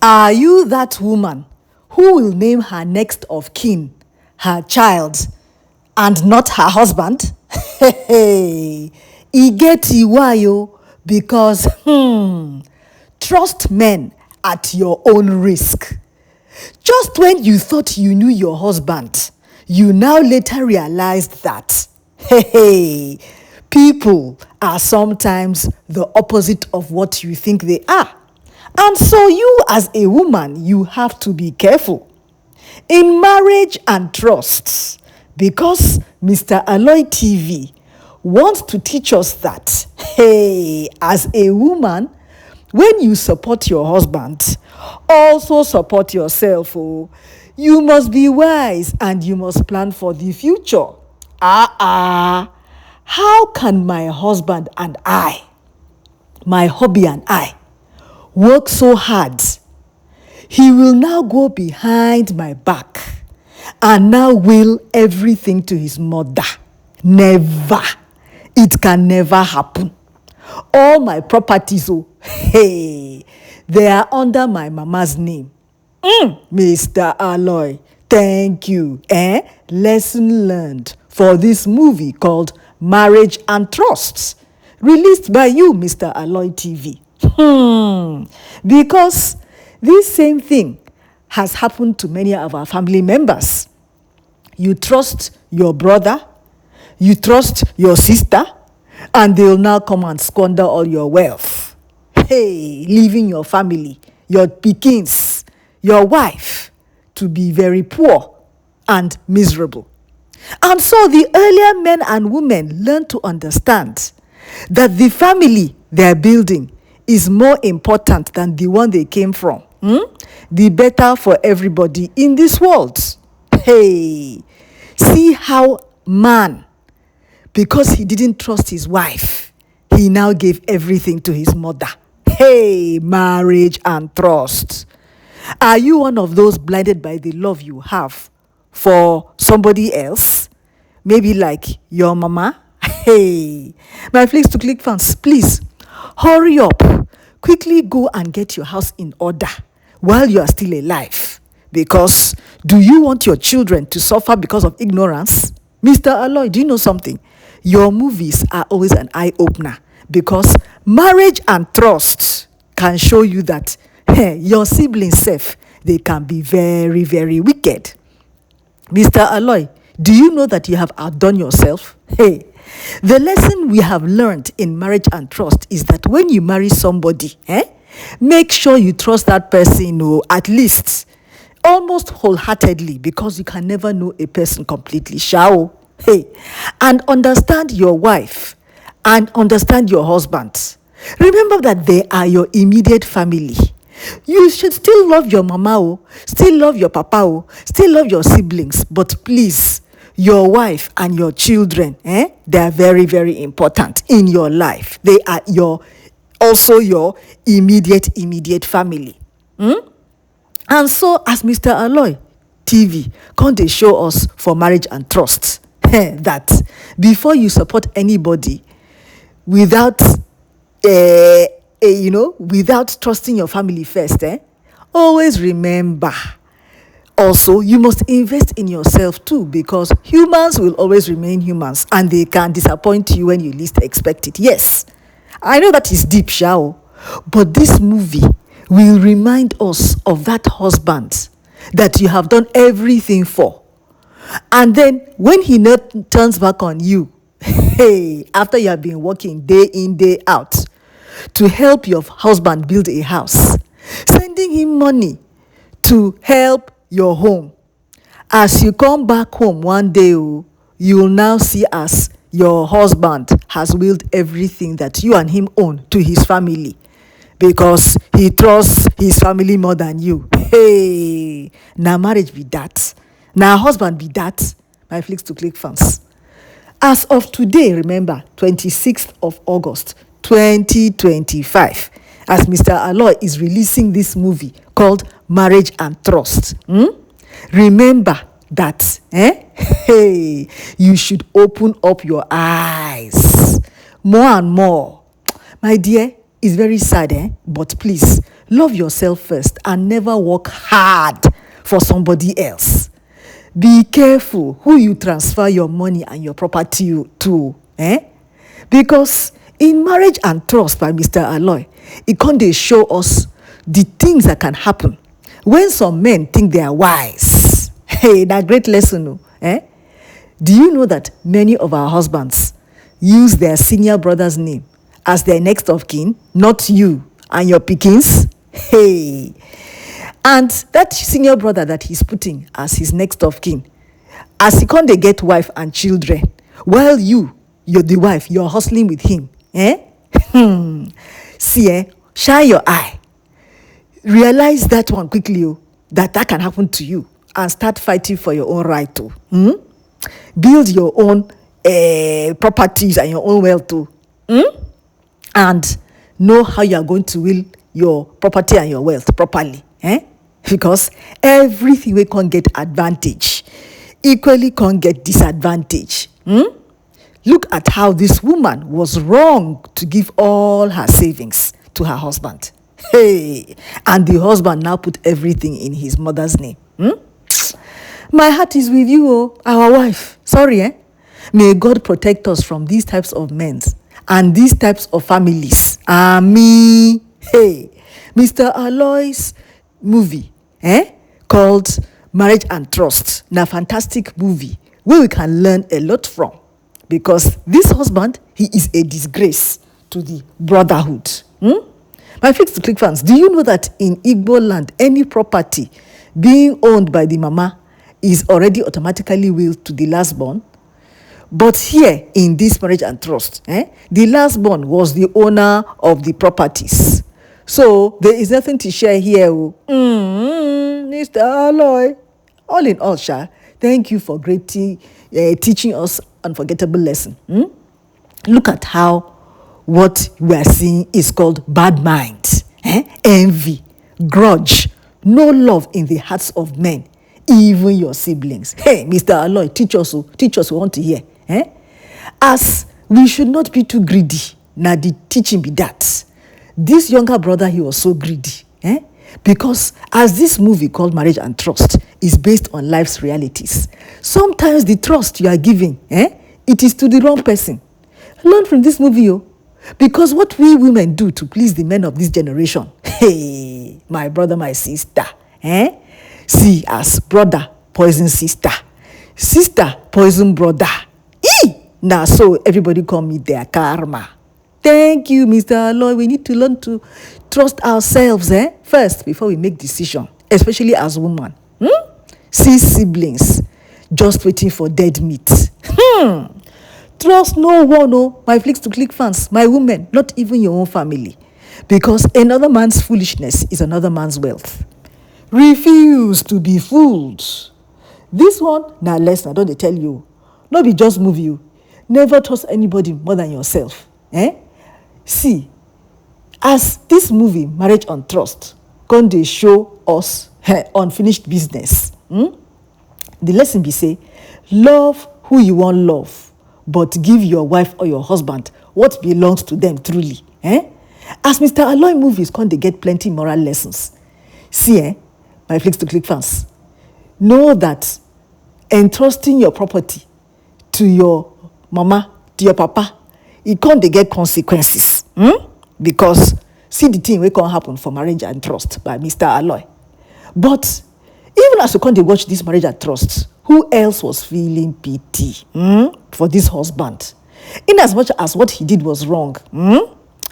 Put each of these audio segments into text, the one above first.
Are you that woman who will name her next of kin her child and not her husband? Hey, e get iwayo because trust men at your own risk. Just when you thought you knew your husband, you now later realized that people are sometimes the opposite of what you think they are. And so you as a woman, you have to be careful. In marriage and trusts, because Mr. ALOY TV wants to teach us that, as a woman, when you support your husband, also support yourself. Oh. You must be wise and you must plan for the future. How can my husband and I, my hubby and I, work so hard? He will now go behind my back and now will everything to his mother. Never. It can never happen. All my properties, they are under my mama's name. Mr. ALOY, thank you. Lesson learned for this movie called Marriage and Trusts, released by you, Mr. ALOY TV. Because this same thing has happened to many of our family members. You trust your brother, you trust your sister, and they'll now come and squander all your wealth. Leaving your family, your pikins, your wife to be very poor and miserable. And so the earlier men and women learn to understand that the family they're building is more important than the one they came from. The better for everybody in this world. See how man, because he didn't trust his wife, he now gave everything to his mother. Marriage and trust. Are you one of those blinded by the love you have for somebody else? Maybe like your mama? My Flicks to Click fans, please hurry up. Quickly go and get your house in order while you are still alive. Because do you want your children to suffer because of ignorance? Mr. ALOY, do you know something? Your movies are always an eye-opener because marriage and trust can show you that your siblings self, they can be very, very wicked. Mr. ALOY, do you know that you have outdone yourself? The lesson we have learned in marriage and trust is that when you marry somebody, make sure you trust that person, at least almost wholeheartedly, because you can never know a person completely. And understand your wife and understand your husband. Remember that they are your immediate family. You should still love your mama, still love your papa, still love your siblings, but please, your wife and your children, they are very, very important in your life. They are also your immediate family. And so, as Mr. ALOY TV, come they show us for marriage and trust that before you support anybody without without trusting your family first, always remember also you must invest in yourself too, because humans will always remain humans and they can disappoint you when you least expect it. Yes, I know that is deep, but this movie will remind us of that husband that you have done everything for. And then when he turns back on you, after you have been working day in, day out to help your husband build a house, sending him money to help your home. As you come back home one day, you will now see as your husband has willed everything that you and him own to his family, because he trusts his family more than you. Now marriage be that. Now husband be that. My Flicks to Click fans. As of today, remember, 26th of August, 2025, as Mr. ALOY is releasing this movie called Marriage and Trust. Remember that you should open up your eyes more and more. My dear, it's very sad, but please Love yourself first and never work hard for somebody else. Be careful who you transfer your money and your property to. Because in Marriage and Trust by Mr. ALOY, it can dey show us the things that can happen when some men think they are wise. Hey, that great lesson. Do you know that many of our husbands use their senior brother's name as their next of kin, not you and your pickings? Hey. And that senior brother that he's putting as his next of kin, as he can't get wife and children, while you're the wife, you're hustling with him. See, shine your eye. Realize that one quickly, that can happen to you, and start fighting for your own right too. Build your own properties and your own wealth too. And know how you are going to will your property and your wealth properly. Because everything we can't get advantage, equally can't get disadvantage. Look at how this woman was wrong to give all her savings to her husband. Hey, and the husband now put everything in his mother's name. My heart is with you, our wife. Sorry, May God protect us from these types of men and these types of families. Amen. Hey, Mr. ALOY's movie, called Marriage and Trust. Now, fantastic movie where we can learn a lot from, because this husband, he is a disgrace to the brotherhood. My Fix to Click fans, do you know that in Igbo land, any property being owned by the mama is already automatically willed to the last born? But here in this Marriage and Trust, the last born was the owner of the properties. So there is nothing to share here. Mr. ALOY. All in all, Sha, thank you for great teaching us unforgettable lesson. Look at how what we are seeing is called bad mind, envy, grudge, no love in the hearts of men, even your siblings. Hey, Mr. ALOY, teach us, we want to hear. As we should not be too greedy. Now the teaching be that. This younger brother, he was so greedy. Because as this movie called Marriage and Trust is based on life's realities, sometimes the trust you are giving, it is to the wrong person. Learn from this movie, because what we women do to please the men of this generation, hey, my brother, my sister, see as brother poison sister, sister poison brother. Now so everybody call me their karma. Thank you, Mr. ALOY. We need to learn to trust ourselves first before we make decision, especially as women. See siblings just waiting for dead meat. Trust no one, my Flicks to Click fans, my women, not even your own family. Because another man's foolishness is another man's wealth. Refuse to be fooled. This one, now lesson, I don't tell you. No be just move you. Never trust anybody more than yourself. See, as this movie, Marriage and Trust, can they show us unfinished business. The lesson be say, love who you want love, but give your wife or your husband what belongs to them truly. As Mr. ALOY movies, can they get plenty moral lessons. See, my Flicks to Click fans, know that entrusting your property to your mama, to your papa, it can't get consequences. Because see the thing we can happen for Marriage and Trust by Mr. ALOY. But even as you can't watch this Marriage and Trust, who else was feeling pity for this husband? In as much as what he did was wrong,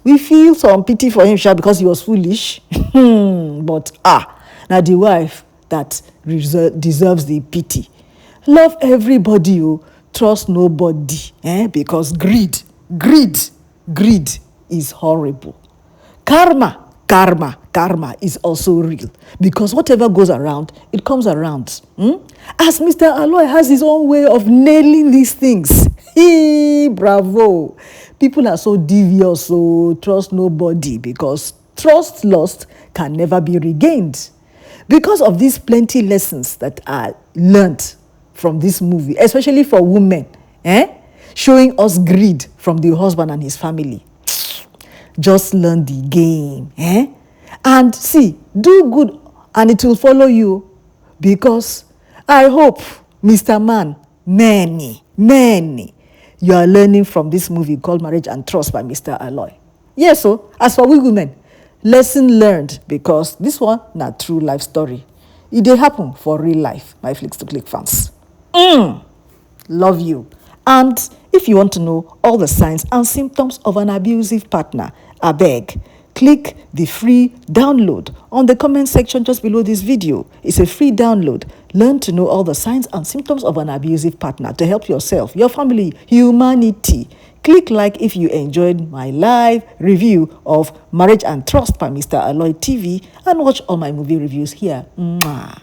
we feel some pity for him because he was foolish. But now the wife that deserves the pity. Love everybody, trust nobody, because greed is horrible. Karma is also real, because whatever goes around, it comes around. As Mr. ALOY has his own way of nailing these things. Bravo. People are so devious, so trust nobody, because trust lost can never be regained. Because of these plenty lessons that are learned from this movie, especially for women, showing us greed from the husband and his family. Just learn the game. And see, do good and it will follow you, because I hope, Mr. Man, many, you are learning from this movie called Marriage and Trust by Mr. ALOY. Yes, so as for we women, lesson learned, because this one na true life story. It dey happen for real life, my Flicks to Click fans. Love you. And if you want to know all the signs and symptoms of an abusive partner, abeg, click the free download on the comment section just below this video. It's a free download. Learn to know all the signs and symptoms of an abusive partner to help yourself, your family, humanity. Click like if you enjoyed my live review of Marriage and Trust by Mr. ALOY TV, and watch all my movie reviews here. Mwah.